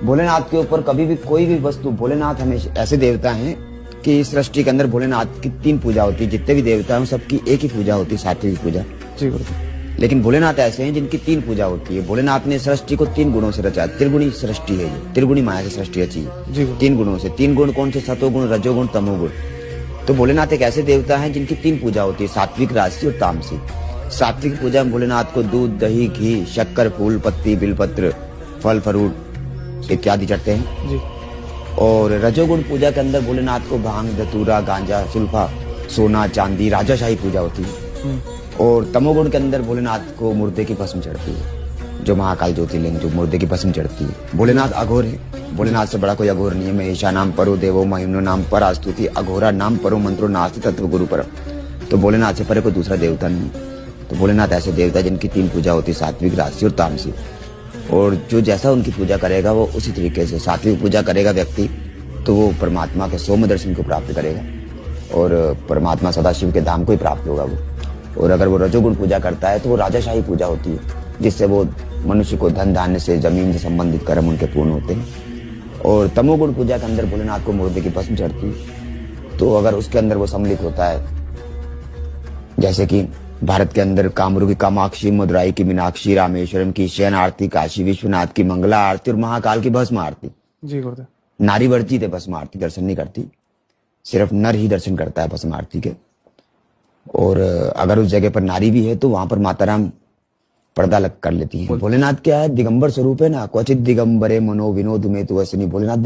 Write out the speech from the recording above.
भोलेनाथ के ऊपर कभी भी कोई भी वस्तु, भोलेनाथ हमेशा ऐसे देवता हैं कि इस सृष्टि के अंदर भोलेनाथ की 3 पूजा होती है। जितने भी देवता हैं सबकी एक ही पूजा होती है, सात्विक पूजा। जी गुरुदेव। लेकिन भोलेनाथ ऐसे हैं जिनकी 3 पूजा होती है। भोलेनाथ ने सृष्टि को 3 गुणों से रचा, त्रिगुणी सृष्टि है ये, त्रिगुणी माया से सृष्टि रची है 3 गुणों से। 3 गुण कौन से? सतोगुण, रजोगुण, तमोगुण। तो भोलेनाथ एक ऐसे देवता हैं जिनकी 3 पूजा होती है, सात्विक, राजसी और तामसिक। सात्विक पूजा में भोलेनाथ को दूध, दही, घी, शक्कर, फूल पत्ती, बिलपत्र, फल फ्रूट इत्यादि चढ़ते हैं जी। और रजोगुण पूजा के अंदर भोलेनाथ को भांग, धतूरा, गांजा, सुल्फा, सोना, चांदी, राजाशाही पूजा होती है। और तमोगुण के अंदर भोलेनाथ को मुर्दे की भस्म चढ़ती है, जो महाकाल ज्योतिर्लिंग, जो मुर्दे की भस्म चढ़ती है। भोलेनाथ अघोर है, भोलेनाथ से बड़ा कोई अघोर नहीं है। महेशा नाम परो देवो महिमनो नाम पर आस्तुति, अघोरा नाम परो मंत्रो नास्ति तत्व गुरु पर। तो भोलेनाथ से परे कोई दूसरा देवता नहीं। तो भोलेनाथ ऐसे देवता जिनकी 3 पूजा होती है, सात्विक, राजसी और तामसिक। और जो जैसा उनकी पूजा करेगा वो उसी तरीके से, सात्विक पूजा करेगा व्यक्ति तो वो परमात्मा के सौम्य दर्शन को प्राप्त करेगा और परमात्मा सदाशिव के धाम को ही प्राप्त होगा वो। और अगर वो रजोगुण पूजा करता है तो वो राजाशाही पूजा होती है, जिससे वो मनुष्य को धन धान्य से, जमीन से संबंधित कर्म उनके पूर्ण होते हैं। और तमोगुण पूजा के अंदर भोलेनाथ को मुर्दे की भस्म चढ़ती है। तो अगर उसके अंदर वो सम्मिलित होता है, जैसे कि भारत के अंदर कामरू की कामाक्षी, मदुराई की मीनाक्षी, रामेश्वरम की शयन आरती, काशी विश्वनाथ की मंगला आरती और महाकाल की भस्म आरती। जी गुरुदेव। नारी वर्जित है भस्म आरती, दर्शन नहीं करती, सिर्फ नर ही दर्शन करता है भस्म आरती के। और अगर उस जगह पर नारी भी है तो वहां पर माता राम पर्दा अलग कर लेती हैं। भोलेनाथ क्या है? दिगंबर स्वरूप है ना, क्वचित दिगंबरे मनो विनोद में तो वैसे नहीं। भोलेनाथ